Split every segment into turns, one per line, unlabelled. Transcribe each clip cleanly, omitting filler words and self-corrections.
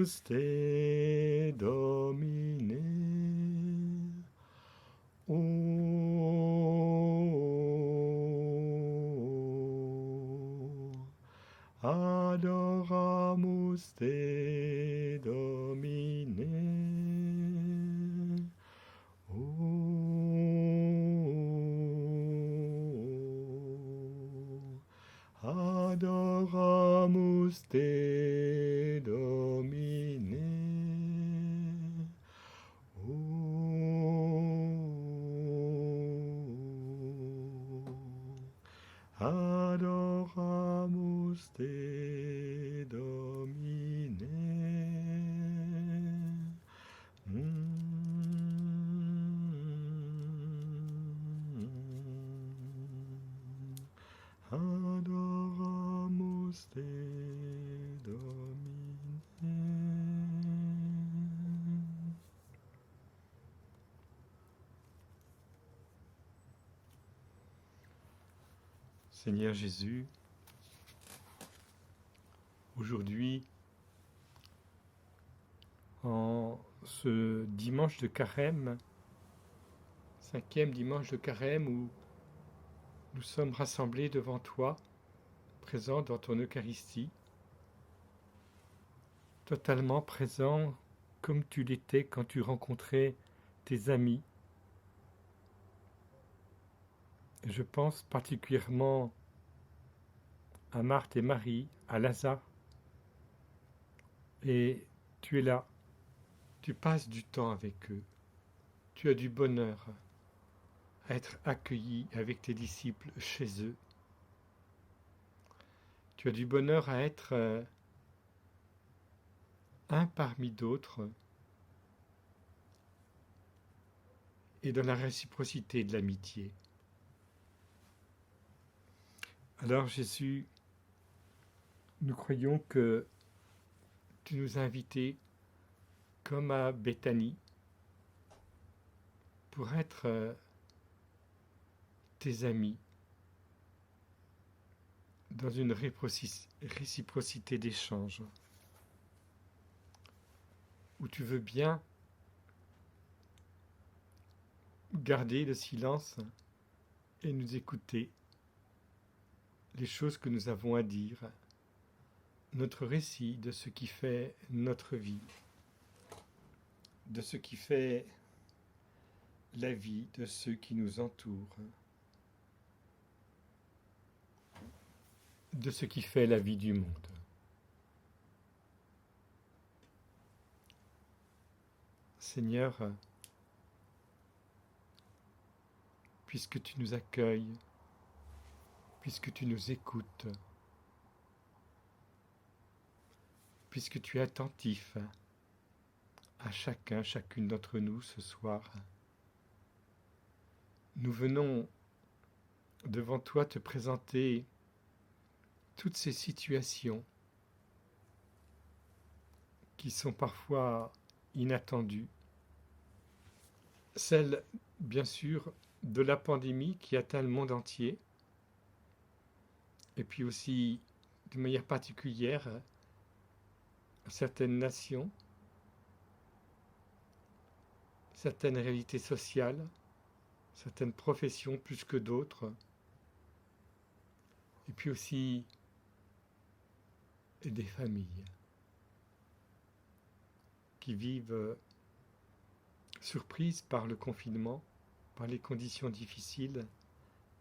te Domine. Adoramus te Domine. Adoramus te Domine. Adoramus te Domine. Adoramus te Domine. Seigneur Jésus, aujourd'hui, en ce dimanche de Carême, 5e dimanche de Carême, où nous sommes rassemblés devant toi, présents dans ton Eucharistie, totalement présents comme tu l'étais quand tu rencontrais tes amis. Je pense particulièrement à Marthe et Marie, à Lazare, et tu es là, tu passes du temps avec eux, tu as du bonheur à être accueilli avec tes disciples chez eux, tu as du bonheur à être un parmi d'autres et dans la réciprocité de l'amitié. Alors Jésus, nous croyons que tu nous as invités comme à Béthanie pour être tes amis dans une réciprocité d'échange où tu veux bien garder le silence et nous écouter les choses que nous avons à dire, notre récit de ce qui fait notre vie, de ce qui fait la vie de ceux qui nous entourent, de ce qui fait la vie du monde. Seigneur, puisque tu nous accueilles, puisque tu nous écoutes, puisque tu es attentif à chacun, chacune d'entre nous ce soir, nous venons devant toi te présenter toutes ces situations qui sont parfois inattendues, celles, bien sûr, de la pandémie qui atteint le monde entier, et puis aussi, de manière particulière, certaines nations, certaines réalités sociales, certaines professions plus que d'autres, et puis aussi des familles qui vivent surprises par le confinement, par les conditions difficiles,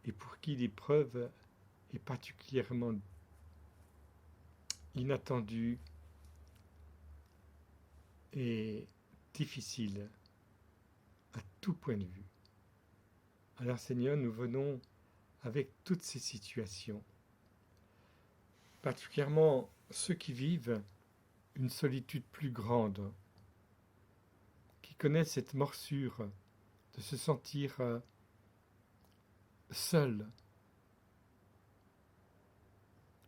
et pour qui l'épreuve est particulièrement inattendue et difficile à tout point de vue. Alors Seigneur, nous venons avec toutes ces situations, particulièrement ceux qui vivent une solitude plus grande, qui connaissent cette morsure de se sentir seul,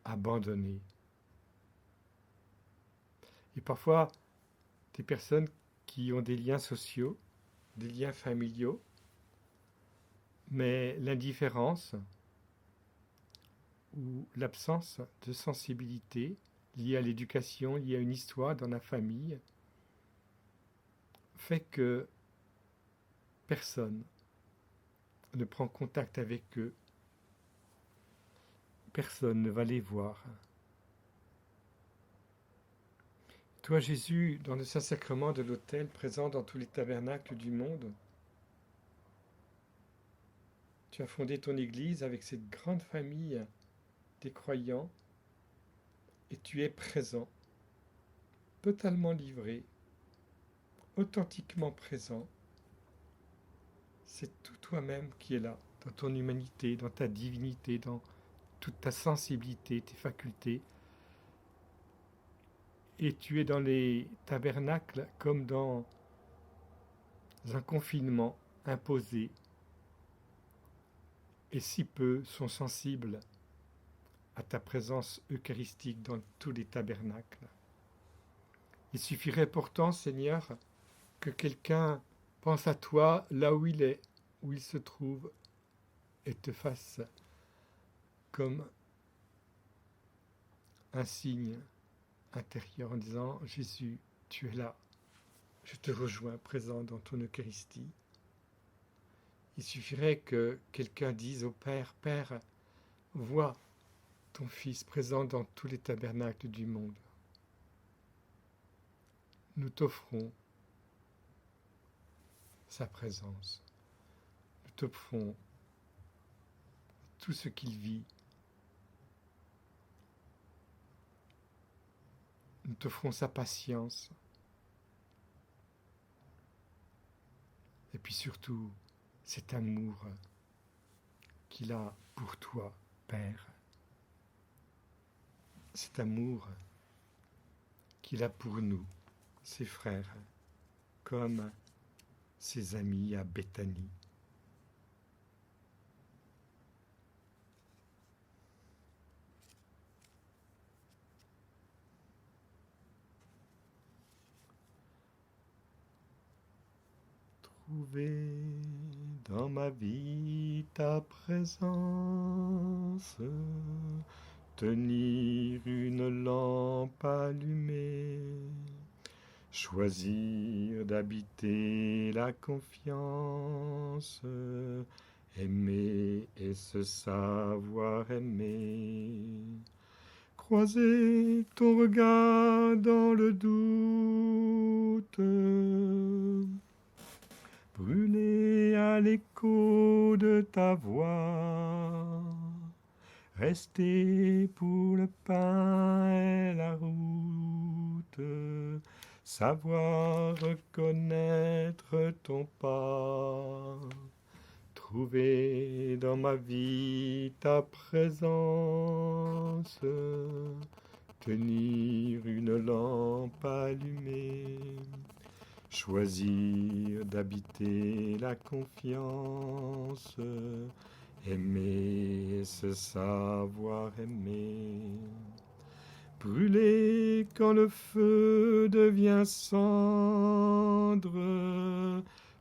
abandonné. Et parfois, des personnes qui ont des liens sociaux, des liens familiaux, mais l'indifférence ou l'absence de sensibilité, lié à l'éducation, lié à une histoire dans la famille, fait que personne ne prend contact avec eux, personne ne va les voir. Toi, Jésus, dans le Saint-Sacrement de l'autel, présent dans tous les tabernacles du monde, tu as fondé ton Église avec cette grande famille des croyants et tu es présent, totalement livré, authentiquement présent. C'est tout toi-même qui est là, dans ton humanité, dans ta divinité, dans toute ta sensibilité, tes facultés. Et tu es dans les tabernacles comme dans un confinement imposé. Et si peu sont sensibles à ta présence eucharistique dans tous les tabernacles. Il suffirait pourtant, Seigneur, que quelqu'un pense à toi là où il est, où il se trouve, et te fasse comme un signe intérieur en disant « Jésus, tu es là, je te rejoins présent dans ton Eucharistie ». Il suffirait que quelqu'un dise au Père « Père, vois ton Fils présent dans tous les tabernacles du monde. Nous t'offrons sa présence. Nous t'offrons tout ce qu'il vit. Nous t'offrons sa patience. Et puis surtout, cet amour qu'il a pour toi, Père. Cet amour qu'il a pour nous, ses frères, comme ses amis à Béthanie. Trouver dans ma vie ta présence, tenir une lampe allumée, choisir d'habiter la confiance, aimer et se savoir aimer. Croiser ton regard dans le doute, brûler à l'écho de ta voix, rester pour le pain et la route, savoir reconnaître ton pas, trouver dans ma vie ta présence, tenir une lampe allumée, choisir d'habiter la confiance, aimer et se savoir aimer, brûler quand le feu devient cendre,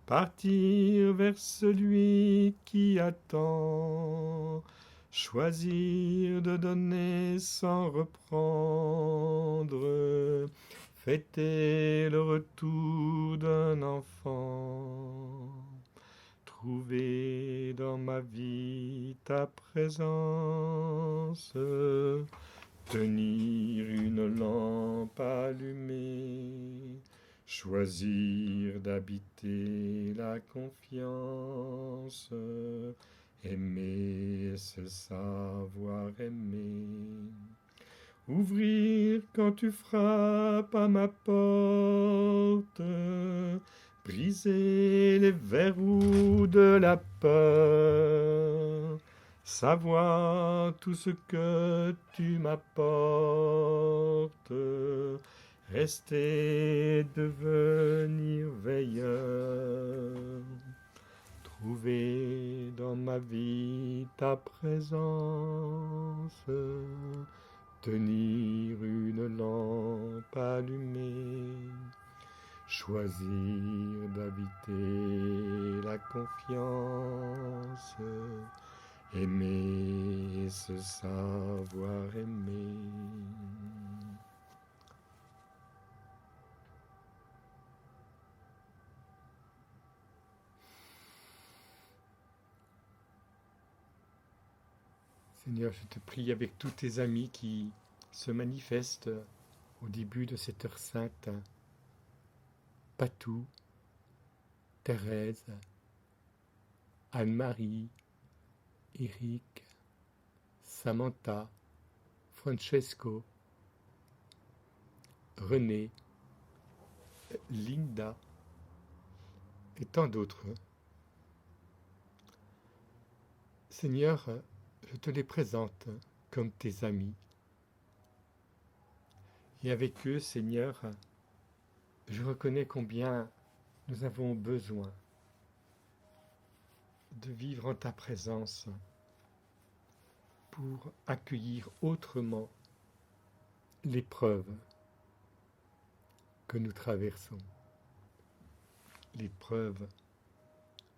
partir vers celui qui attend, choisir de donner sans reprendre, fêter le retour d'un enfant, trouver dans ma vie ta présence, tenir une lampe allumée, choisir d'habiter la confiance, aimer et se savoir aimer. Ouvrir quand tu frappes à ma porte, briser les verrous de la peur, savoir tout ce que tu m'apportes, rester, devenir veilleur, trouver dans ma vie ta présence, tenir une lampe allumée, choisir d'habiter la confiance, aimer et se savoir aimer. Seigneur, je te prie avec tous tes amis qui se manifestent au début de cette heure sainte. Patou, Thérèse, Anne-Marie, Eric, Samantha, Francesco, René, Linda et tant d'autres. Seigneur, je te les présente comme tes amis. Et avec eux, Seigneur, je reconnais combien nous avons besoin de vivre en ta présence pour accueillir autrement l'épreuve que nous traversons. L'épreuve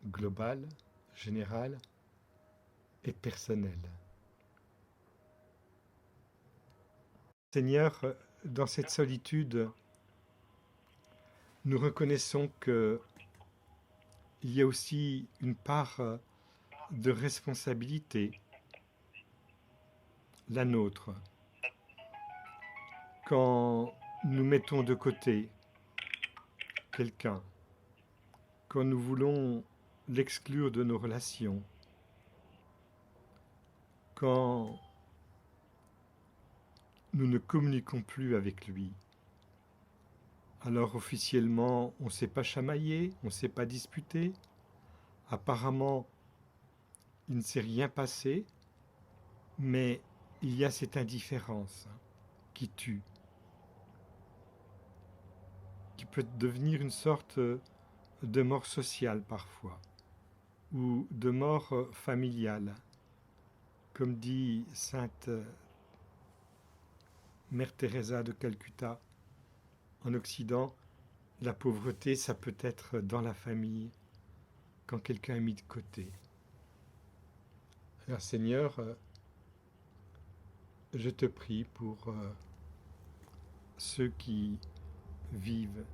globale, générale et personnelle. Seigneur, dans cette solitude, nous reconnaissons qu'il y a aussi une part de responsabilité, la nôtre, quand nous mettons de côté quelqu'un, quand nous voulons l'exclure de nos relations, quand nous ne communiquons plus avec lui. Alors officiellement, on ne s'est pas chamaillé, on ne s'est pas disputé. Apparemment, il ne s'est rien passé, mais il y a cette indifférence qui tue, qui peut devenir une sorte de mort sociale parfois, ou de mort familiale. Comme dit sainte Mère Teresa de Calcutta, en Occident, la pauvreté, ça peut être dans la famille, quand quelqu'un est mis de côté. Alors Seigneur, je te prie pour ceux qui vivent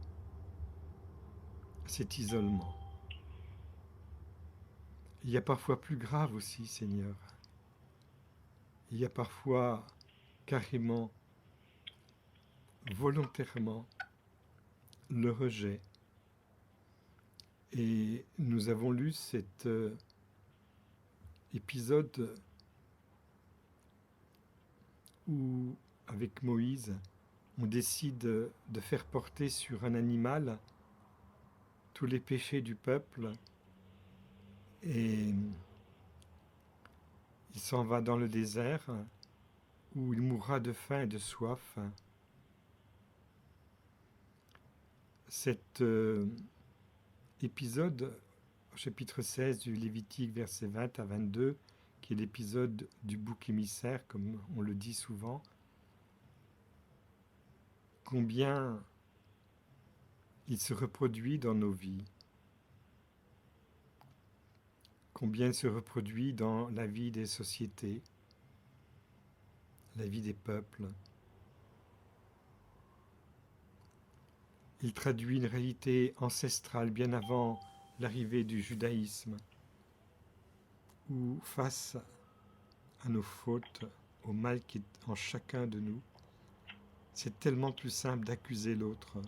cet isolement. Il y a parfois plus grave aussi, Seigneur. Il y a parfois carrément, volontairement, le rejet. Et nous avons lu cet épisode où, avec Moïse, on décide de faire porter sur un animal tous les péchés du peuple, et il s'en va dans le désert où il mourra de faim et de soif. Cet épisode, au chapitre 16 du Lévitique, versets 20 à 22, qui est l'épisode du bouc émissaire, comme on le dit souvent, combien il se reproduit dans nos vies, combien il se reproduit dans la vie des sociétés, la vie des peuples. Il traduit une réalité ancestrale bien avant l'arrivée du judaïsme, où face à nos fautes, au mal qui est en chacun de nous, c'est tellement plus simple d'accuser l'autre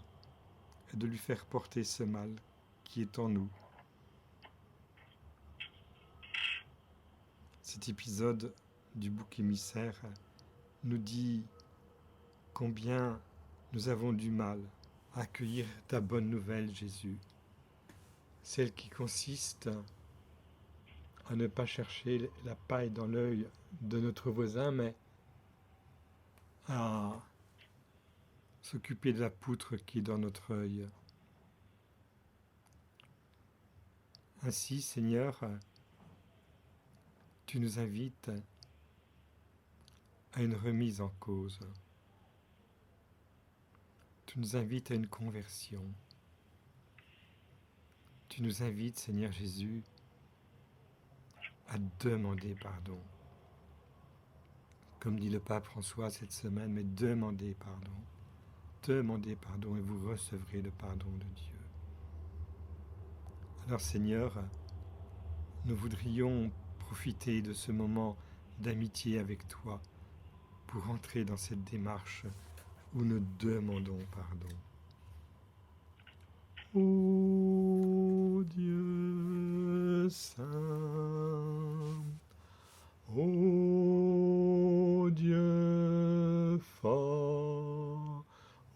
et de lui faire porter ce mal qui est en nous. Cet épisode du bouc émissaire nous dit combien nous avons du mal à accueillir ta bonne nouvelle, Jésus, celle qui consiste à ne pas chercher la paille dans l'œil de notre voisin, mais à s'occuper de la poutre qui est dans notre œil. Ainsi, Seigneur, tu nous invites à une remise en cause. Tu nous invites à une conversion. Tu nous invites, Seigneur Jésus, à demander pardon. Comme dit le pape François cette semaine, mais demandez pardon. Demandez pardon et vous recevrez le pardon de Dieu. Alors Seigneur, nous voudrions profiter de ce moment d'amitié avec toi pour entrer dans cette démarche où nous demandons pardon. Ô Dieu saint, ô Dieu fort,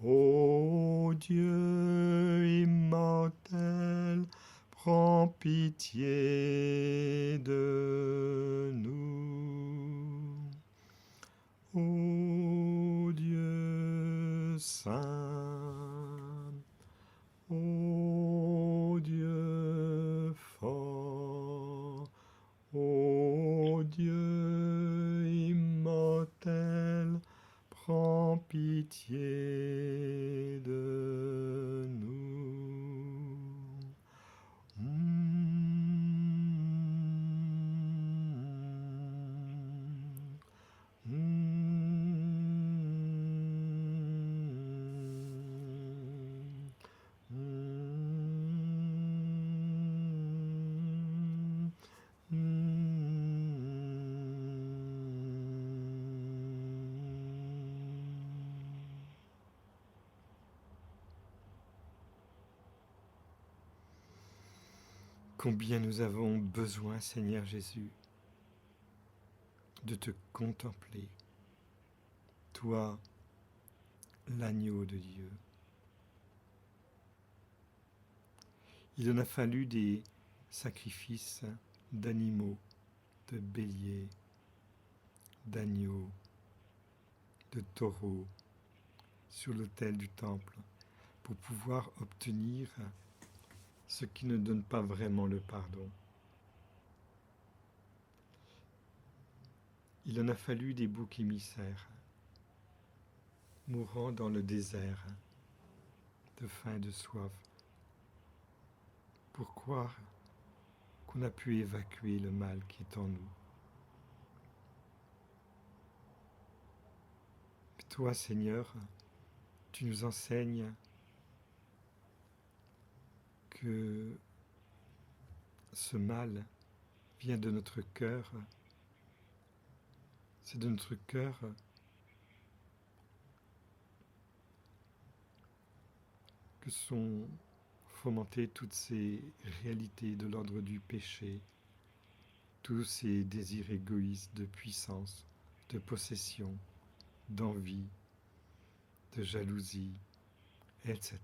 ô Dieu immortel, prends pitié de nous. Ô Dieu saint, ô Dieu fort, ô Dieu immortel, prends pitié de nous. Combien nous avons besoin, Seigneur Jésus, de te contempler, toi, l'agneau de Dieu. Il en a fallu des sacrifices d'animaux, de béliers, d'agneaux, de taureaux sur l'autel du temple pour pouvoir obtenir ce qui ne donne pas vraiment le pardon. Il en a fallu des boucs émissaires, mourant dans le désert, de faim et de soif, pour croire qu'on a pu évacuer le mal qui est en nous. Mais toi, Seigneur, tu nous enseignes que ce mal vient de notre cœur. C'est de notre cœur que sont fomentées toutes ces réalités de l'ordre du péché, tous ces désirs égoïstes de puissance, de possession, d'envie, de jalousie, etc.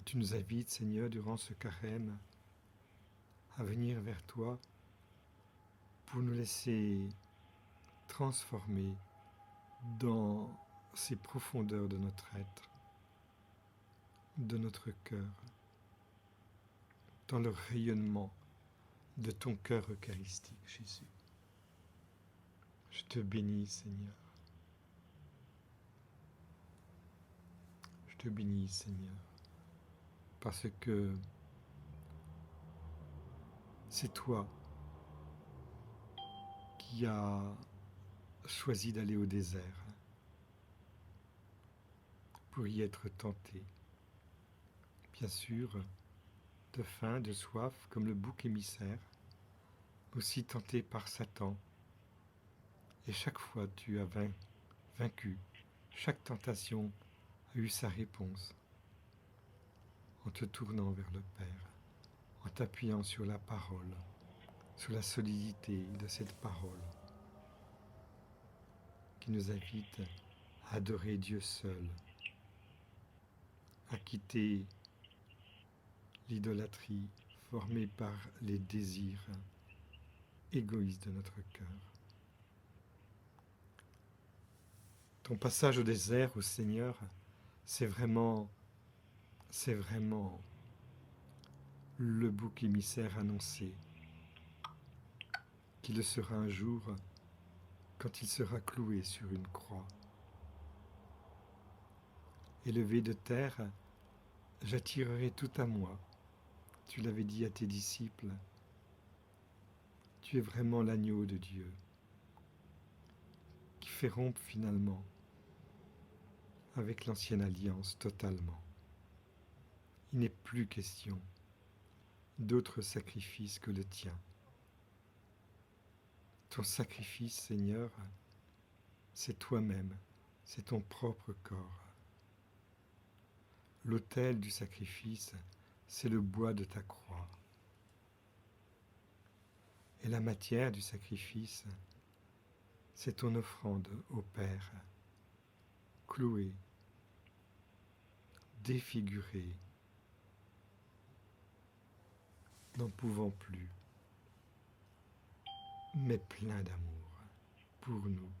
Et tu nous invites, Seigneur, durant ce carême, à venir vers toi pour nous laisser transformer dans ces profondeurs de notre être, de notre cœur, dans le rayonnement de ton cœur eucharistique, Jésus. Je te bénis, Seigneur. Je te bénis, Seigneur, parce que c'est toi qui as choisi d'aller au désert pour y être tenté. Bien sûr, de faim, de soif, comme le bouc émissaire, aussi tenté par Satan. Et chaque fois, tu as vaincu. Chaque tentation a eu sa réponse en te tournant vers le Père, en t'appuyant sur la parole, sur la solidité de cette parole qui nous invite à adorer Dieu seul, à quitter l'idolâtrie formée par les désirs égoïstes de notre cœur. Ton passage au désert, au Seigneur, c'est vraiment le bouc émissaire annoncé, qui le sera un jour quand il sera cloué sur une croix. Élevé de terre, j'attirerai tout à moi. Tu l'avais dit à tes disciples. Tu es vraiment l'agneau de Dieu, qui fait rompre finalement avec l'ancienne alliance totalement. Il n'est plus question d'autre sacrifice que le tien. Ton sacrifice, Seigneur, c'est toi-même, c'est ton propre corps. L'autel du sacrifice, c'est le bois de ta croix. Et la matière du sacrifice, c'est ton offrande au Père, clouée, défigurée, n'en pouvant plus, mais plein d'amour pour nous,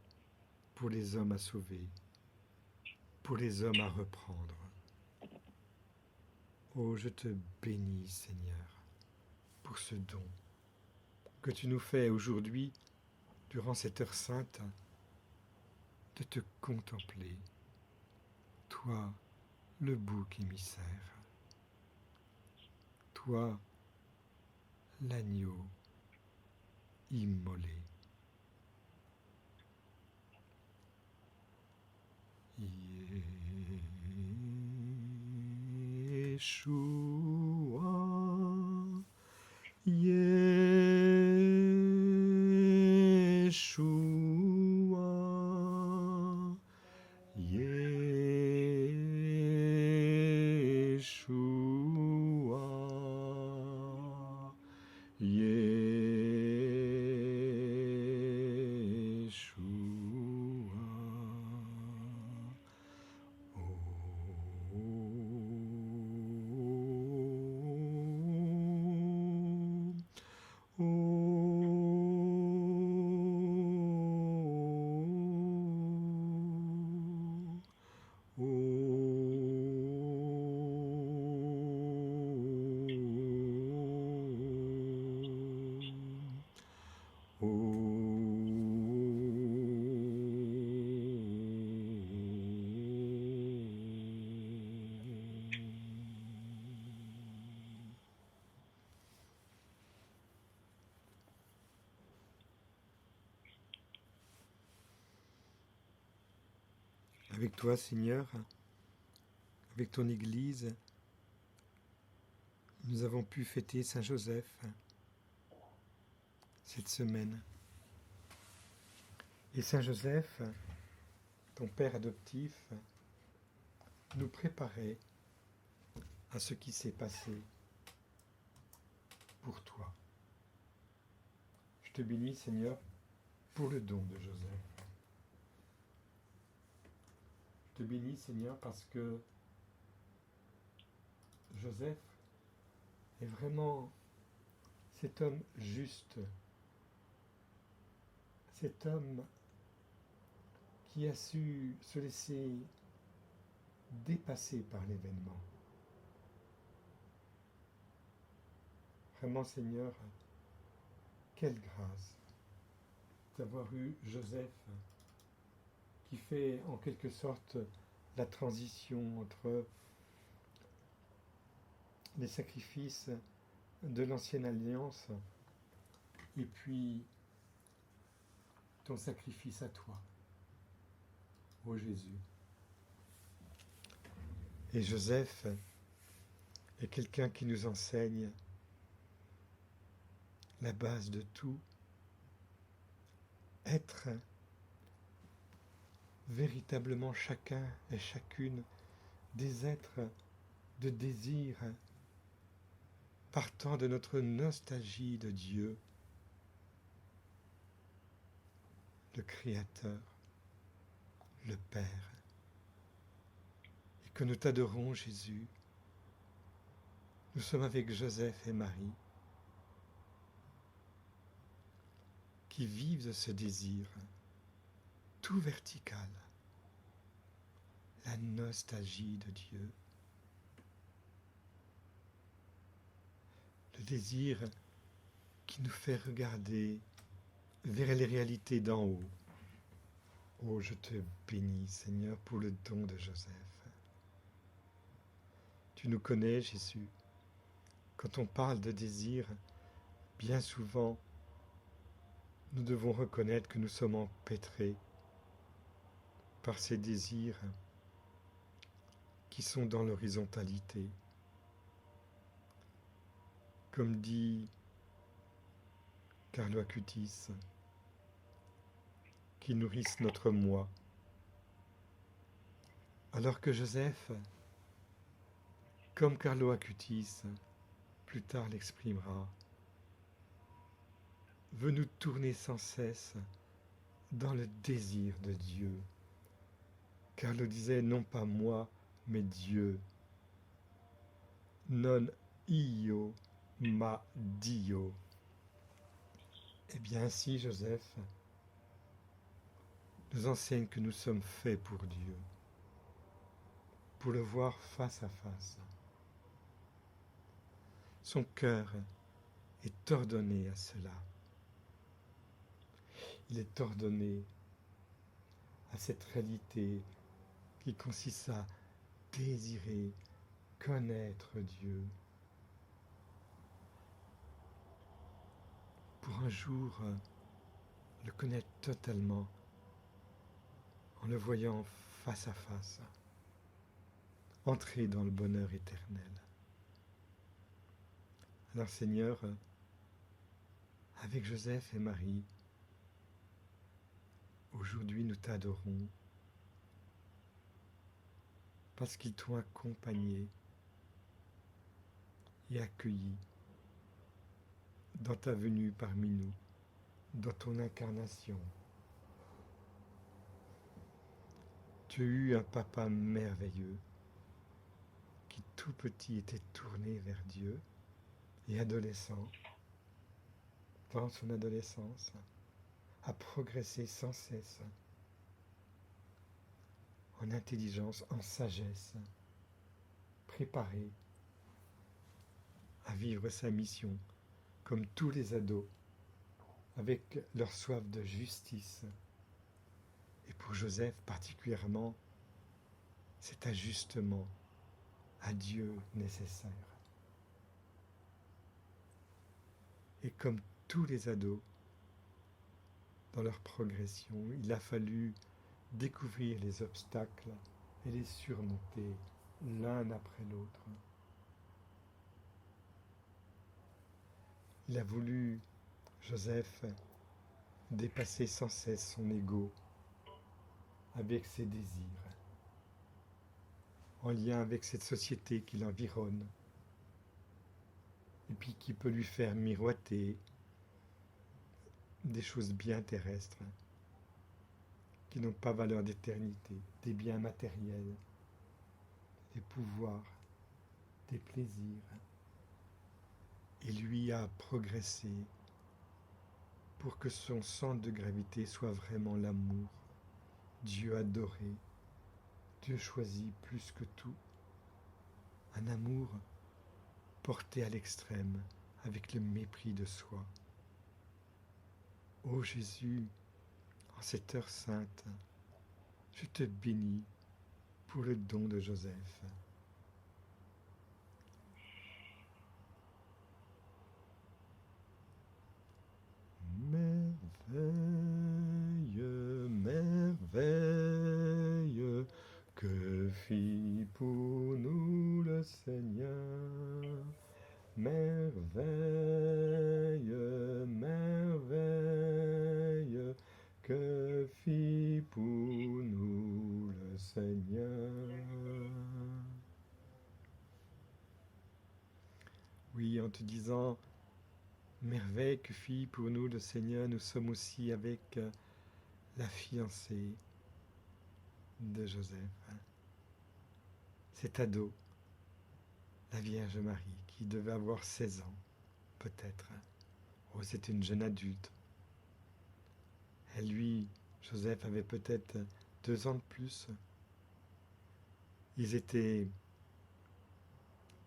pour les hommes à sauver, pour les hommes à reprendre. Oh, je te bénis, Seigneur, pour ce don que tu nous fais aujourd'hui, durant cette heure sainte, de te contempler, toi, le bouc émissaire, toi, l'agneau immolé. Yeshua, Yeshua, Yeshua, Avec toi, Seigneur, avec ton Église, nous avons pu fêter Saint Joseph cette semaine. Et Saint Joseph, ton père adoptif, nous préparait à ce qui s'est passé pour toi. Je te bénis, Seigneur, pour le don de Joseph. Je te bénis, Seigneur, parce que Joseph est vraiment cet homme juste, cet homme qui a su se laisser dépasser par l'événement. Vraiment, Seigneur, quelle grâce d'avoir eu Joseph qui fait en quelque sorte la transition entre les sacrifices de l'ancienne alliance et puis ton sacrifice à toi, ô Jésus. Et Joseph est quelqu'un qui nous enseigne la base de tout, être véritablement chacun et chacune des êtres de désir partant de notre nostalgie de Dieu, le Créateur, le Père, et que nous t'adorons, Jésus. Nous sommes avec Joseph et Marie qui vivent de ce désir tout vertical, la nostalgie de Dieu, le désir qui nous fait regarder vers les réalités d'en haut. Oh, je te bénis, Seigneur, pour le don de Joseph. Tu nous connais, Jésus. Quand on parle de désir, bien souvent, nous devons reconnaître que nous sommes empêtrés par ces désirs qui sont dans l'horizontalité. Comme dit Carlo Acutis, qui nourrissent notre moi. Alors que Joseph, comme Carlo Acutis plus tard l'exprimera, veut nous tourner sans cesse dans le désir de Dieu. Carlo disait non pas moi, mais Dieu. Non io, ma Dio. Eh bien ainsi Joseph nous enseigne que nous sommes faits pour Dieu, pour le voir face à face. Son cœur est ordonné à cela. Il est ordonné à cette réalité qui consiste à désirer connaître Dieu pour un jour le connaître totalement en le voyant face à face, entrer dans le bonheur éternel. Alors Seigneur, avec Joseph et Marie, aujourd'hui nous t'adorons parce qu'ils t'ont accompagné et accueilli dans ta venue parmi nous, dans ton incarnation. Tu as eu un papa merveilleux qui tout petit était tourné vers Dieu et adolescent, dans son adolescence, a progressé sans cesse en intelligence, en sagesse, préparé à vivre sa mission comme tous les ados, avec leur soif de justice. Et pour Joseph particulièrement, cet ajustement à Dieu nécessaire. Et comme tous les ados, dans leur progression, il a fallu découvrir les obstacles et les surmonter l'un après l'autre. Il a voulu, Joseph, dépasser sans cesse son ego avec ses désirs, en lien avec cette société qui l'environne, et puis qui peut lui faire miroiter des choses bien terrestres, qui n'ont pas valeur d'éternité, des biens matériels, des pouvoirs, des plaisirs. Et lui a progressé pour que son centre de gravité soit vraiment l'amour, Dieu adoré, Dieu choisi plus que tout, un amour porté à l'extrême avec le mépris de soi. Ô Jésus, en cette heure sainte, je te bénis pour le don de Joseph. Merveille, merveille, que fit pour nous le Seigneur. Merveille, merveille, que fit pour nous le Seigneur. Oui, en te disant merveille que fit pour nous le Seigneur, nous sommes aussi avec la fiancée de Joseph, cet ado, la Vierge Marie, qui devait avoir 16 ans, peut-être. Oh, c'était une jeune adulte. Et lui, Joseph, avait peut-être 2 ans de plus. Ils étaient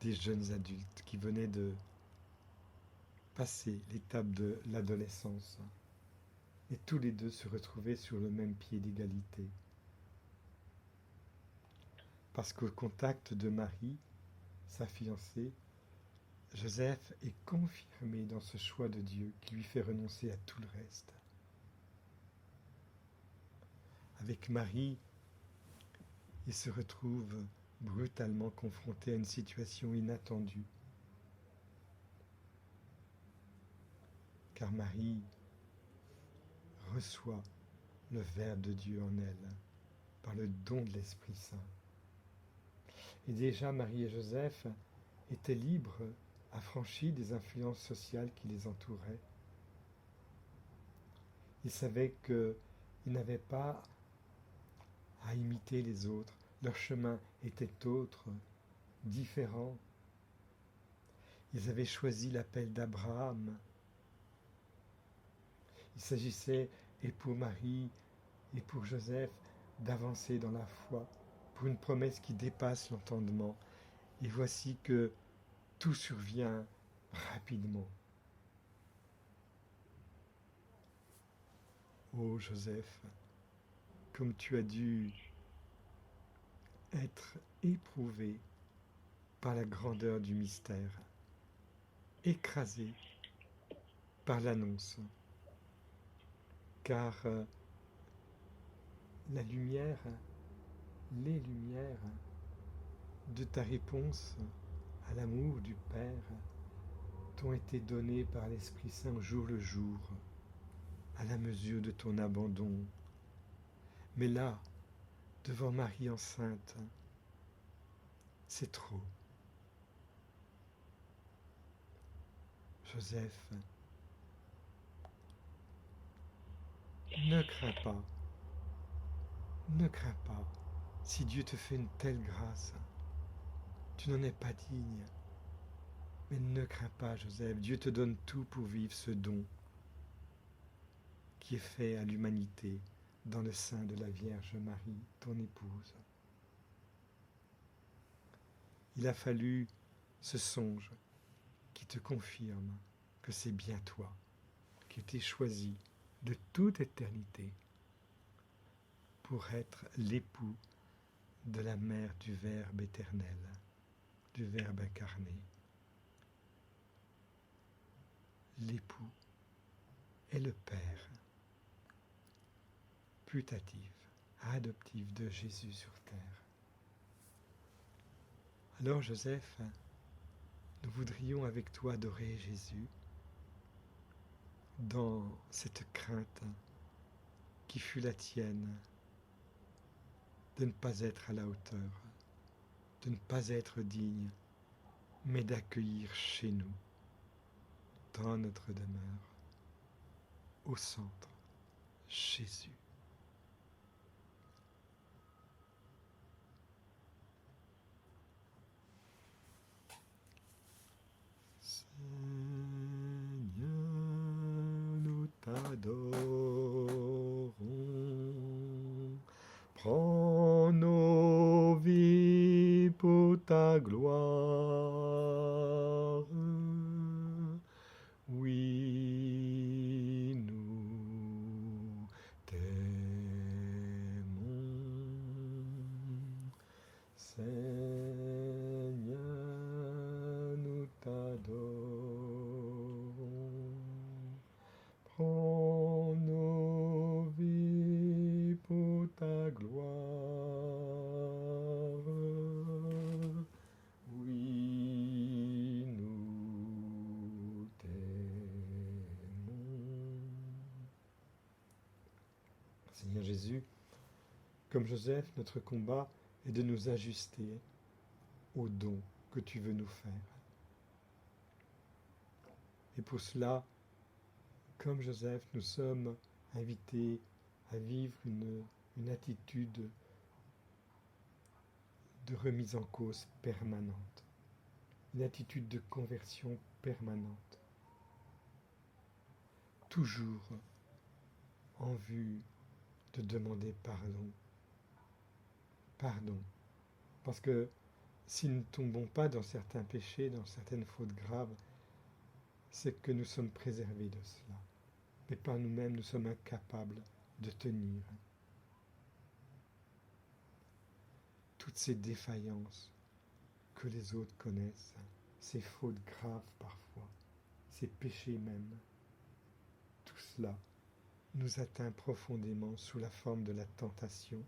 des jeunes adultes qui venaient de passer l'étape de l'adolescence. Et tous les deux se retrouvaient sur le même pied d'égalité. Parce qu'au contact de Marie, sa fiancée, Joseph est confirmé dans ce choix de Dieu qui lui fait renoncer à tout le reste. Avec Marie, il se retrouve brutalement confronté à une situation inattendue. Car Marie reçoit le Verbe de Dieu en elle, par le don de l'Esprit Saint. Et déjà Marie et Joseph étaient libres, affranchis des influences sociales qui les entouraient. Ils savaient qu'ils n'avaient pas à imiter les autres. Leur chemin était autre, différent. Ils avaient choisi l'appel d'Abraham. Il s'agissait, et pour Marie et pour Joseph, d'avancer dans la foi, pour une promesse qui dépasse l'entendement. Et voici que tout survient rapidement. Ô Joseph, comme tu as dû être éprouvé par la grandeur du mystère, écrasé par l'annonce, car la lumière, les lumières de ta réponse à l'amour du Père t'ont été données par l'Esprit Saint jour le jour, à la mesure de ton abandon. Mais là, devant Marie enceinte, c'est trop. Joseph, ne crains pas, ne crains pas. Si Dieu te fait une telle grâce, tu n'en es pas digne. Mais ne crains pas, Joseph, Dieu te donne tout pour vivre ce don qui est fait à l'humanité dans le sein de la Vierge Marie, ton épouse. Il a fallu ce songe qui te confirme que c'est bien toi qui t'es choisi de toute éternité pour être l'époux de la mère du Verbe éternel, du Verbe incarné. L'époux est le Père putatif, adoptif de Jésus sur terre. Alors Joseph, nous voudrions avec toi adorer Jésus dans cette crainte qui fut la tienne de ne pas être à la hauteur, de ne pas être digne, mais d'accueillir chez nous, dans notre demeure, au centre, Jésus. Seigneur, nous t'adorons. Prends nos vies pour ta gloire. Oui, nous t'aimons. Seigneur, nous t'adorons. Prends nos vies pour ta gloire. Oui, nous t'aimons. Seigneur Jésus, comme Joseph, notre combat est de nous ajuster au don que tu veux nous faire. Et pour cela, comme Joseph, nous sommes invités à vivre une attitude de remise en cause permanente, une attitude de conversion permanente, toujours en vue de demander pardon. Pardon. Parce que si nous ne tombons pas dans certains péchés, dans certaines fautes graves, c'est que nous sommes préservés de cela. Mais par nous-mêmes, nous sommes incapables de tenir. Toutes ces défaillances que les autres connaissent, ces fautes graves parfois, ces péchés même, tout cela nous atteint profondément sous la forme de la tentation.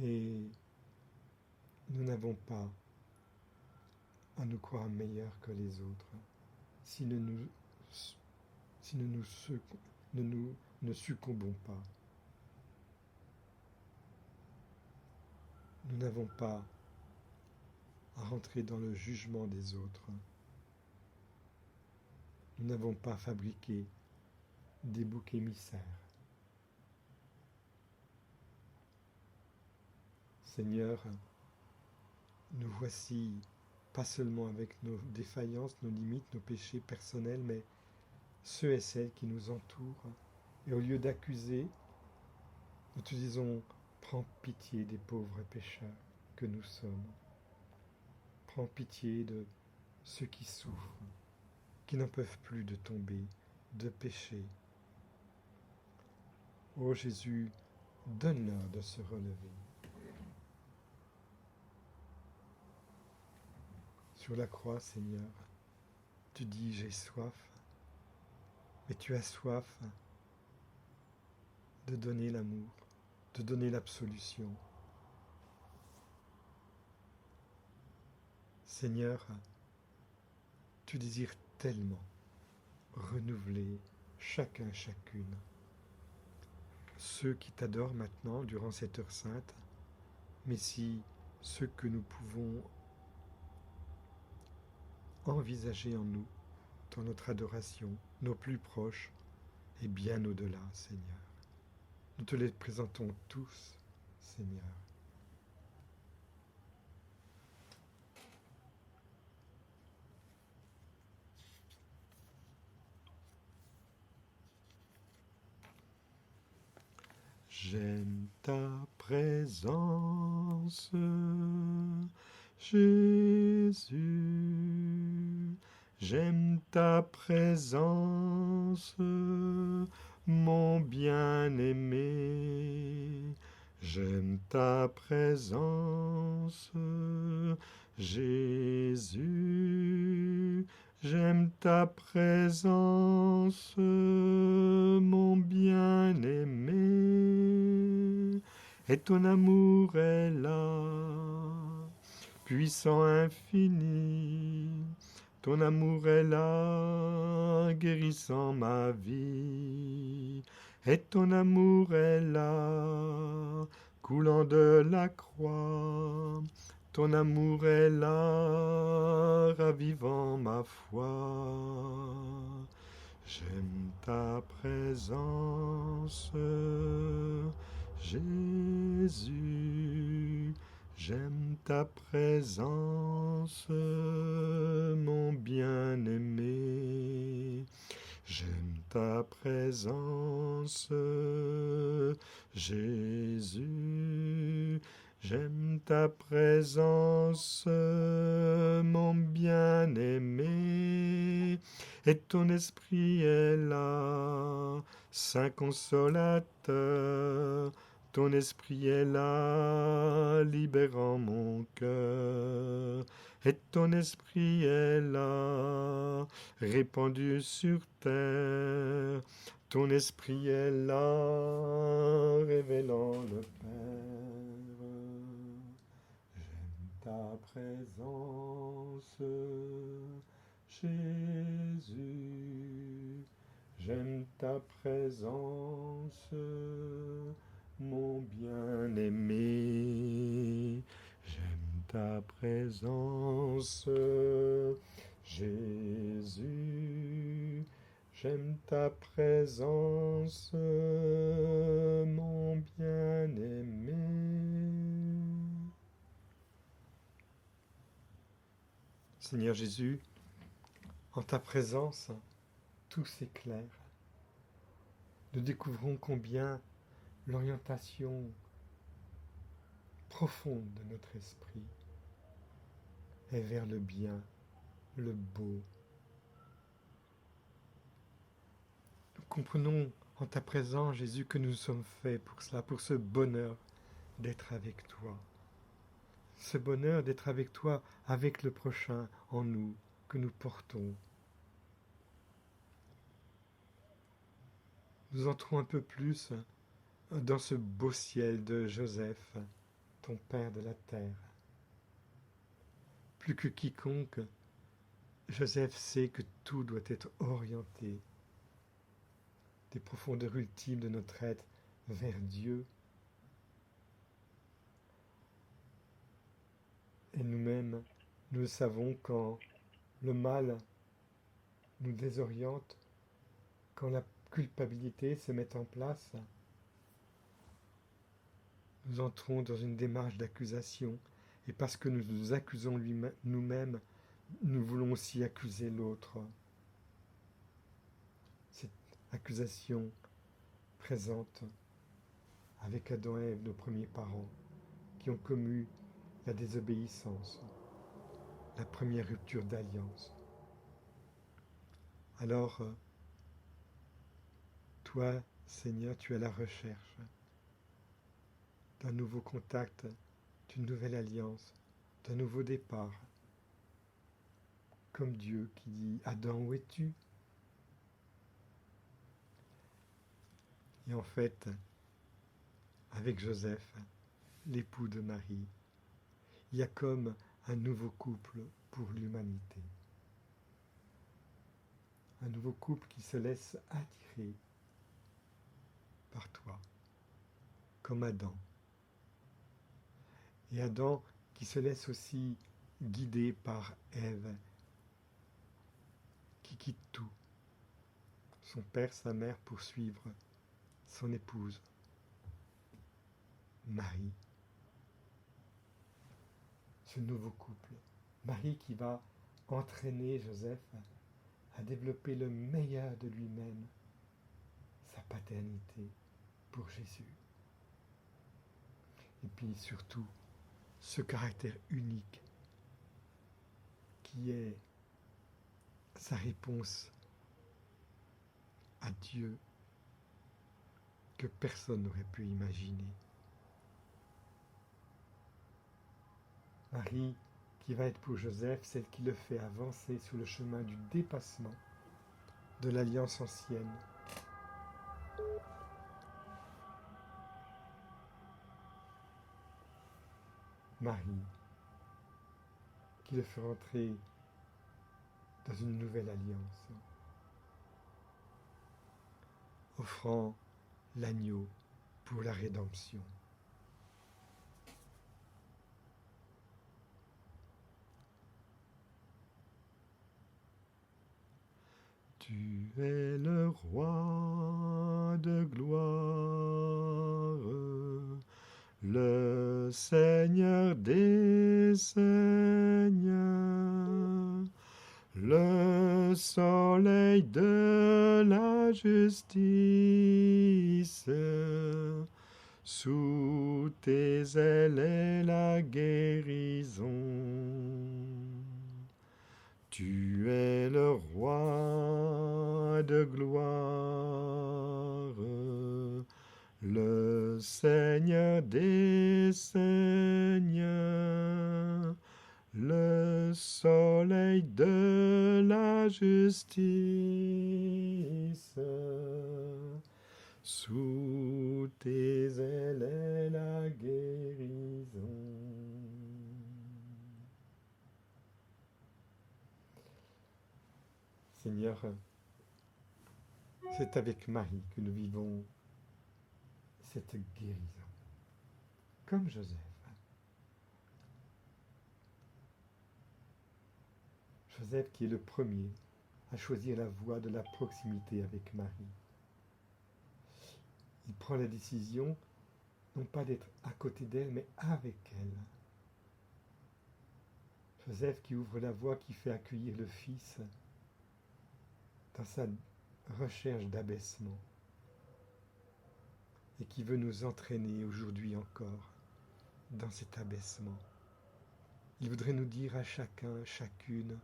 Et nous n'avons pas à nous croire meilleurs que les autres si nous ne succombons pas. Nous n'avons pas à rentrer dans le jugement des autres. Nous n'avons pas fabriqué des boucs émissaires. Seigneur, nous voici pas seulement avec nos défaillances, nos limites, nos péchés personnels, mais ceux et celles qui nous entourent. Et au lieu d'accuser, nous te disons, prends pitié des pauvres pécheurs que nous sommes. Prends pitié de ceux qui souffrent, qui n'en peuvent plus de tomber, de pécher. Ô Jésus, donne-leur de se relever. Sur la croix, Seigneur, tu dis j'ai soif, mais tu as soif de donner l'amour, de donner l'absolution. Seigneur, tu désires tellement renouveler chacun, chacune. Ceux qui t'adorent maintenant durant cette heure sainte, mais si ceux que nous pouvons envisager en nous, dans notre adoration, nos plus proches et bien au-delà, Seigneur. Nous te les présentons tous, Seigneur. J'aime ta présence, Jésus. J'aime ta présence, mon bien-aimé. J'aime ta présence, Jésus. J'aime ta présence, mon bien-aimé, et ton amour est là, puissant infini. Ton amour est là, guérissant ma vie, et ton amour est là, coulant de la croix. Ton amour est là, ravivant ma foi. J'aime ta présence, Jésus. J'aime ta présence, mon bien-aimé. J'aime ta présence, Jésus. J'aime ta présence, mon bien-aimé, et ton esprit est là, Saint Consolateur. Ton esprit est là, libérant mon cœur, et ton esprit est là, répandu sur terre. Ton esprit est là, révélant le Père. J'aime ta présence, Jésus. J'aime ta présence, mon bien-aimé. J'aime ta présence, Jésus. J'aime ta présence, mon bien-aimé. Seigneur Jésus, en ta présence, tout s'éclaire. Nous découvrons combien l'orientation profonde de notre esprit est vers le bien, le beau. Nous comprenons en ta présence, Jésus, que nous sommes faits pour cela, pour ce bonheur d'être avec toi. Ce bonheur d'être avec toi, avec le prochain en nous, que nous portons. Nous entrons un peu plus dans ce beau ciel de Joseph, ton Père de la terre. Plus que quiconque, Joseph sait que tout doit être orienté des profondeurs ultimes de notre être vers Dieu. Et nous-mêmes, nous le savons quand le mal nous désoriente, quand la culpabilité se met en place, nous entrons dans une démarche d'accusation. Et parce que nous nous accusons nous-mêmes, nous voulons aussi accuser l'autre. Cette accusation présente avec Adam et Ève, nos premiers parents, qui ont commu la désobéissance, la première rupture d'alliance. Alors, toi, Seigneur, tu es à la recherche d'un nouveau contact, d'une nouvelle alliance, d'un nouveau départ. Comme Dieu qui dit « Adam, où es-tu » Et en fait, avec Joseph, l'époux de Marie, il y a comme un nouveau couple pour l'humanité. Un nouveau couple qui se laisse attirer par toi, comme Adam. Et Adam qui se laisse aussi guider par Ève, qui quitte tout, son père, sa mère, pour suivre son épouse, Marie. Ce nouveau couple, Marie qui va entraîner Joseph à développer le meilleur de lui-même, sa paternité pour Jésus. Et puis surtout, ce caractère unique qui est sa réponse à Dieu que personne n'aurait pu imaginer. Marie qui va être pour Joseph celle qui le fait avancer sur le chemin du dépassement de l'alliance ancienne. Marie qui le fait entrer dans une nouvelle alliance, offrant l'agneau pour la rédemption. Tu es le roi de gloire, le Seigneur des seigneurs, le soleil de la justice. Sous tes ailes est la guérison. Tu es le roi de gloire, le Seigneur des seigneurs, le soleil de la justice. Sous tes ailes est la guérison. Seigneur, c'est avec Marie que nous vivons cette guérison, comme Joseph. Joseph qui est le premier à choisir la voie de la proximité avec Marie. Il prend la décision, non pas d'être à côté d'elle, mais avec elle. Joseph qui ouvre la voie, qui fait accueillir le Fils dans sa recherche d'abaissement et qui veut nous entraîner aujourd'hui encore dans cet abaissement. Il voudrait nous dire à chacun, chacune,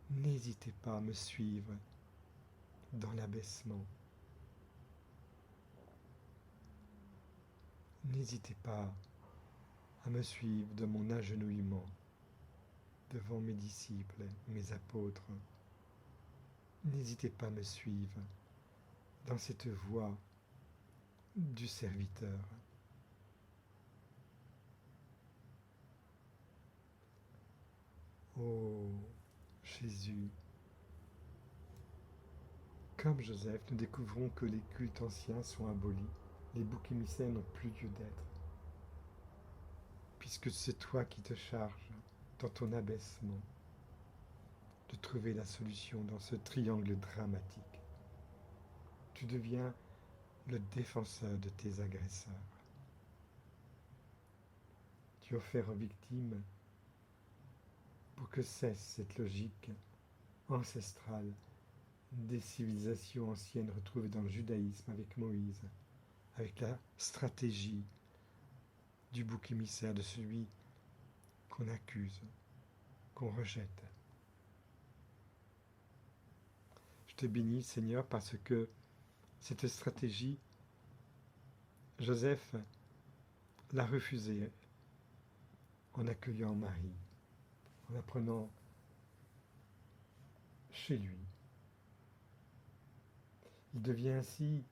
n'hésitez pas à me suivre dans l'abaissement. N'hésitez pas à me suivre de mon agenouillement devant mes disciples, mes apôtres. N'hésitez pas à me suivre dans cette voie du serviteur. Oh Jésus, Comme Joseph, nous découvrons que les cultes anciens sont abolis, les boucs émissaires n'ont plus lieu d'être, puisque c'est toi qui te charges, dans ton abaissement, de trouver la solution dans ce triangle dramatique. Tu deviens le défenseur de tes agresseurs. Tu offres aux victimes pour que cesse cette logique ancestrale des civilisations anciennes retrouvées dans le judaïsme avec Moïse, avec la stratégie du bouc émissaire, de celui qu'on accuse, qu'on rejette. Je te bénis, Seigneur, parce que cette stratégie, Joseph l'a refusée en accueillant Marie, en la prenant chez lui. Il devient ainsi,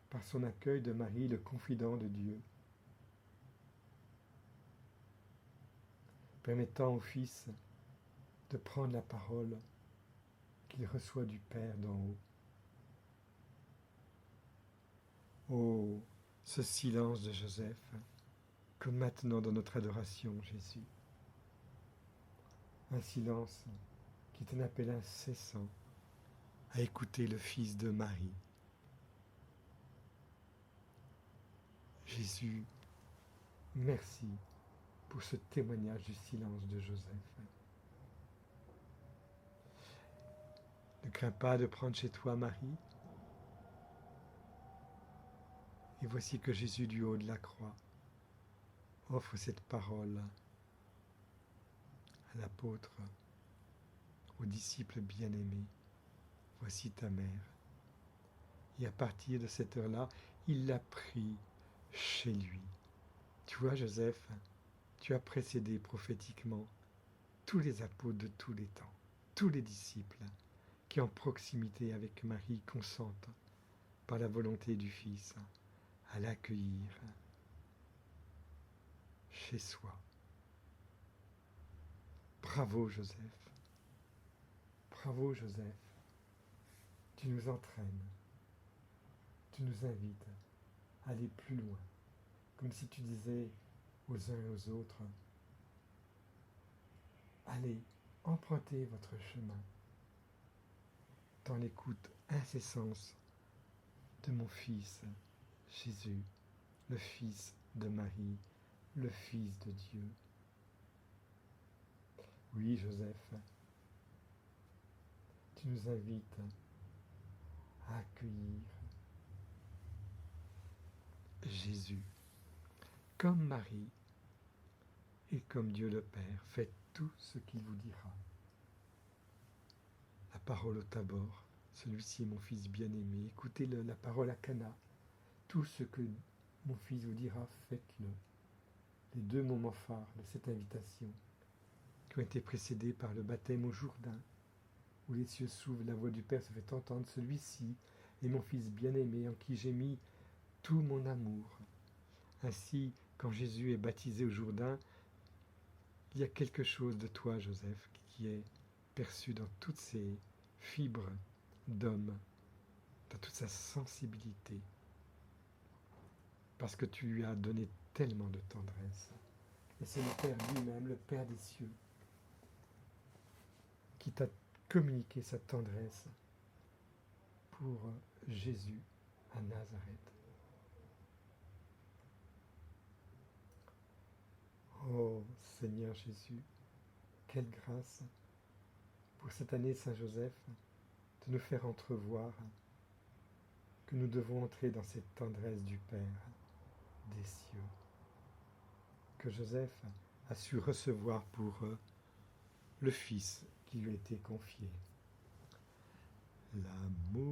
par son accueil de Marie, le confident de Dieu, permettant au Fils de prendre la parole qu'il reçoit du Père d'en haut. Oh, ce silence de Joseph, comme maintenant dans notre adoration, Jésus. Un silence qui est un appel incessant à écouter le Fils de Marie. Jésus, merci pour ce témoignage du silence de Joseph. Ne crains pas de prendre chez toi Marie. Et voici que Jésus, du haut de la croix, offre cette parole à l'apôtre, aux disciples bien-aimés. Voici ta mère. Et à partir de cette heure-là, il l'a pris chez lui. Tu vois, Joseph, tu as précédé prophétiquement tous les apôtres de tous les temps, tous les disciples qui, en proximité avec Marie, consentent par la volonté du Fils à l'accueillir chez soi. Bravo, Joseph. Bravo, Joseph. Tu nous entraînes. Tu nous invites à aller plus loin. Comme si tu disais aux uns et aux autres, allez, empruntez votre chemin dans l'écoute incessante de mon Fils, Jésus, le Fils de Marie, le Fils de Dieu. Oui, Joseph, tu nous invites à accueillir Jésus comme Marie et comme Dieu le Père. Faites tout ce qu'il vous dira. La parole au Tabor, celui-ci est mon Fils bien-aimé. Écoutez la parole à Cana. Tout ce que mon Fils vous dira, faites-le. Les deux moments phares de cette invitation, qui ont été précédés par le baptême au Jourdain, où les cieux s'ouvrent, la voix du Père se fait entendre. Celui-ci est mon Fils bien-aimé, en qui j'ai mis tout mon amour. Ainsi, quand Jésus est baptisé au Jourdain, il y a quelque chose de toi, Joseph, qui est perçu dans toutes ses fibres d'homme, dans toute sa sensibilité, parce que tu lui as donné tellement de tendresse. Et c'est le Père lui-même, le Père des cieux, qui t'a communiqué sa tendresse pour Jésus à Nazareth. Oh Seigneur Jésus, quelle grâce pour cette année Saint-Joseph de nous faire entrevoir que nous devons entrer dans cette tendresse du Père des cieux, que Joseph a su recevoir pour le Fils qui lui a été confié. L'amour,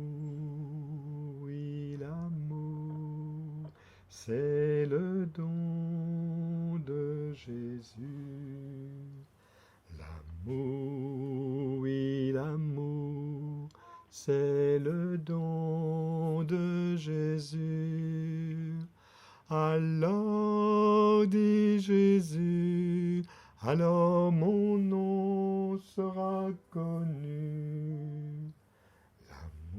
oui, l'amour, c'est le don de Jésus. L'amour, oui, l'amour, c'est le don de Jésus. Alors dit Jésus, alors mon nom sera connu.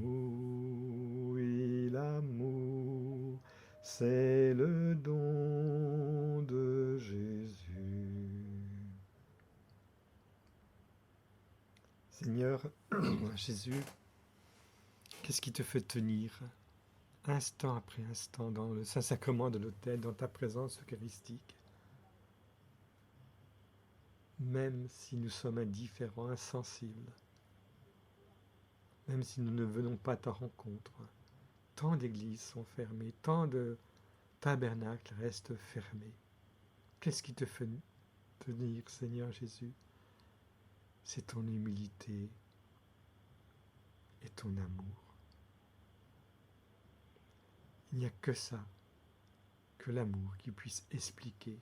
oui, l'amour, c'est le don de Jésus. Seigneur, Jésus, qu'est-ce qui te fait tenir instant après instant dans le Saint-Sacrement de l'autel, dans ta présence eucharistique, même si nous sommes indifférents, insensibles, même si nous ne venons pas à ta rencontre, tant d'églises sont fermées, tant de tabernacles restent fermés. Qu'est-ce qui te fait tenir, Seigneur Jésus? C'est ton humilité et ton amour. Il n'y a que ça, que l'amour qui puisse expliquer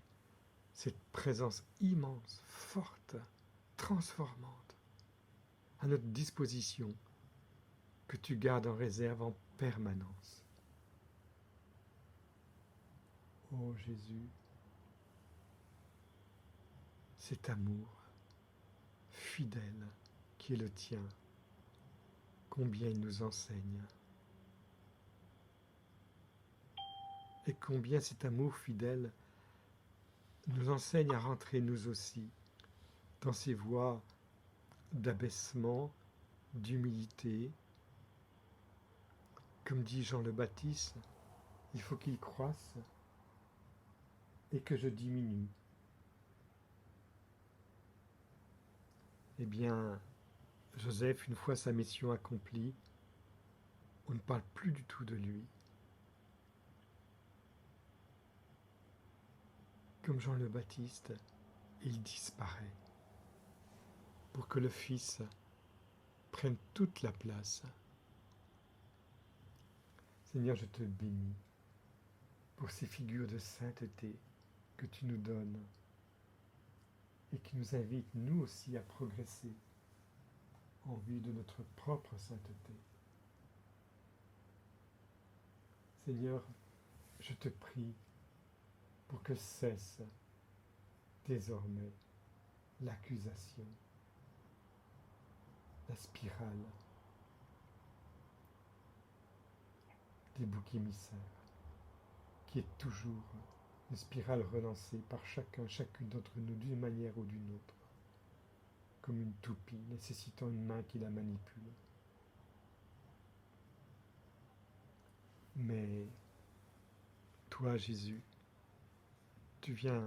cette présence immense, forte, transformante, à notre disposition, que tu gardes en réserve en permanence. Ô Jésus, cet amour fidèle qui est le tien, combien il nous enseigne. Et combien cet amour fidèle nous enseigne à rentrer nous aussi dans ces voies d'abaissement, d'humilité. Comme dit Jean le Baptiste, il faut qu'il croisse et que je diminue. Eh bien, Joseph, une fois sa mission accomplie, on ne parle plus du tout de lui. Comme Jean le Baptiste, il disparaît pour que le Fils prenne toute la place. Seigneur, je te bénis pour ces figures de sainteté que tu nous donnes et qui nous invitent nous aussi à progresser en vue de notre propre sainteté. Seigneur, je te prie pour que cesse désormais l'accusation, la spirale des boucs émissaires, qui est toujours une spirale relancée par chacune d'entre nous d'une manière ou d'une autre, comme une toupie nécessitant une main qui la manipule. Mais toi, Jésus, tu viens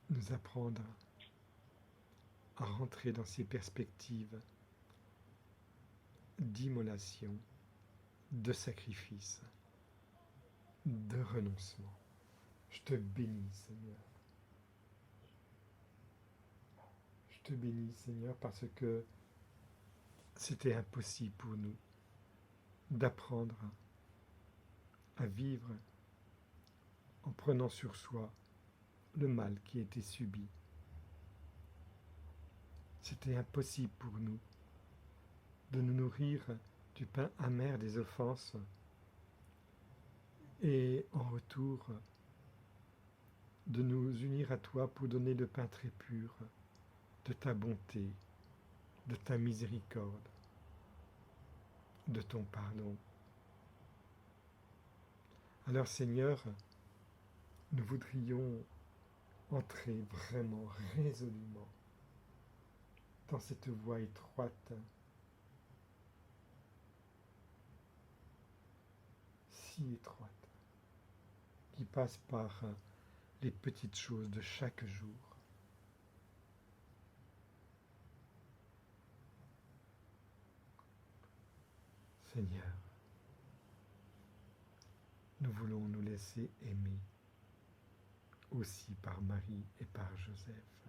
nous apprendre à rentrer dans ces perspectives d'immolation, de sacrifice, de renoncement. Je te bénis, Seigneur. Je te bénis, Seigneur, parce que c'était impossible pour nous d'apprendre à vivre en prenant sur soi le mal qui a été subi. C'était impossible pour nous de nous nourrir du pain amer des offenses et en retour de nous unir à toi pour donner le pain très pur de ta bonté, de ta miséricorde, de ton pardon. Alors Seigneur, nous voudrions entrer vraiment résolument dans cette voie étroite, si étroite, qui passe par les petites choses de chaque jour. Seigneur, nous voulons nous laisser aimer aussi par Marie et par Joseph,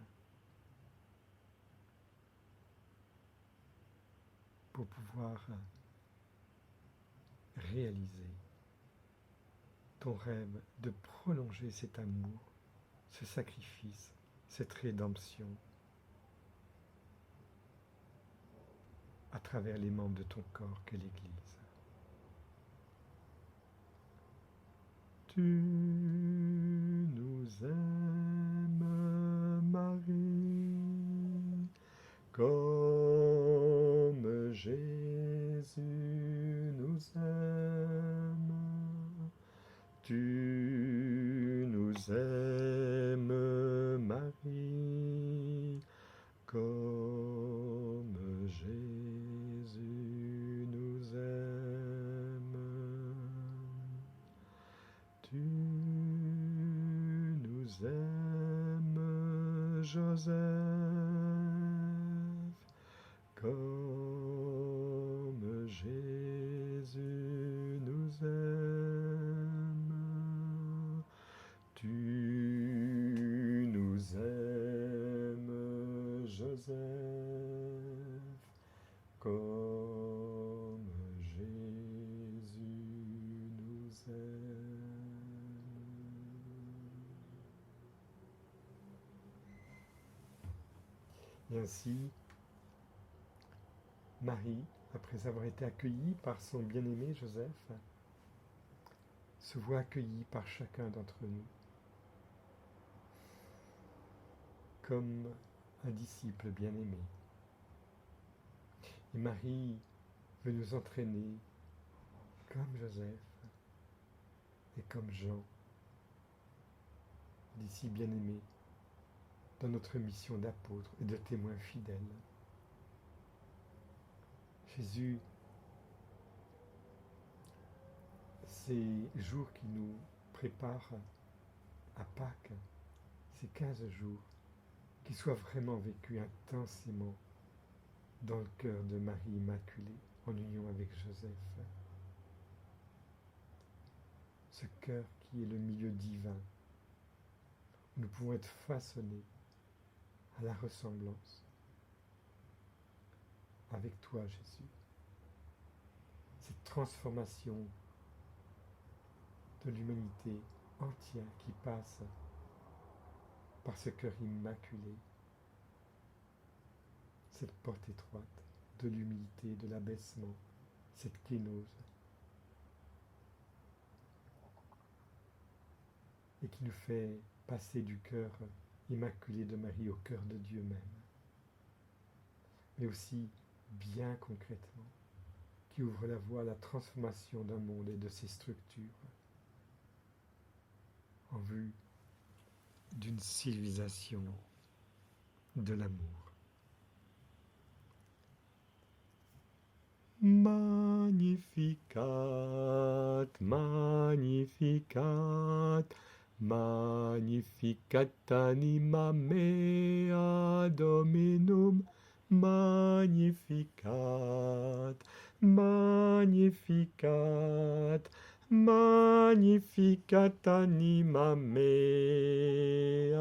pour pouvoir réaliser ton rêve de prolonger cet amour, ce sacrifice, cette rédemption à travers les membres de ton corps qu'est l'Église. Tu nous aimes, Marie, comme Jésus Tu nous aimes, Marie, comme Jésus nous aime. Tu nous aimes, Joseph, comme Jésus nous aime. Tu nous aimes, Joseph, comme Jésus nous aime. Et ainsi, Marie, après avoir été accueillie par son bien-aimé Joseph, se voit accueillie par chacun d'entre nous, comme un disciple bien-aimé. Et Marie veut nous entraîner, comme Joseph et comme Jean, disciples bien-aimés, dans notre mission d'apôtre et de témoin fidèle. Jésus, ces jours qui nous préparent à Pâques, ces 15 jours, qu'ils soient vraiment vécus intensément dans le cœur de Marie Immaculée, en union avec Joseph. Ce cœur qui est le milieu divin, où nous pouvons être façonnés à la ressemblance avec toi, Jésus. Cette transformation de l'humanité entière qui passe par ce cœur immaculé, cette porte étroite de l'humilité, de l'abaissement, cette kénose, et qui nous fait passer du cœur immaculé de Marie au cœur de Dieu même, mais aussi bien concrètement, qui ouvre la voie à la transformation d'un monde et de ses structures en vue d'une civilisation de l'amour. Magnificat, Magnificat, Magnificat anima mea Dominum, Magnificat, Magnificat, Magnificat anima mea.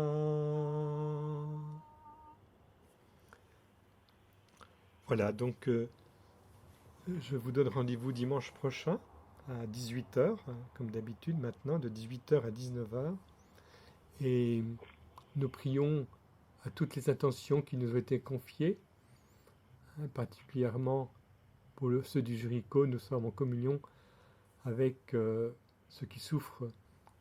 Voilà, donc je vous donne rendez-vous dimanche prochain à 18h, comme d'habitude maintenant, de 18h à 19h. Et nous prions à toutes les intentions qui nous ont été confiées, particulièrement pour ceux du Jéricho. Nous sommes en communion avec ceux qui souffrent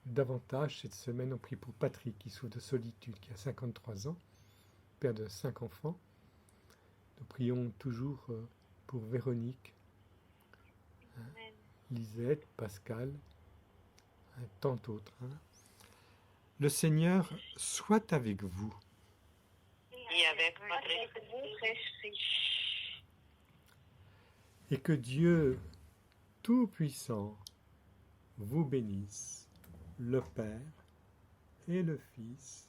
davantage. Cette semaine, on prie pour Patrick, qui souffre de solitude, qui a 53 ans, père de 5 enfants. Nous prions toujours pour Véronique, Lisette, Pascal, tant d'autres. Le Seigneur soit avec vous.
Et avec votre esprit.
Et que Dieu Tout-Puissant vous bénisse, le Père et le Fils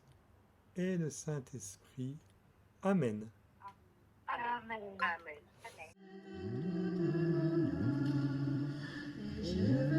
et le Saint-Esprit. Amen.
Amen. Amen.
Je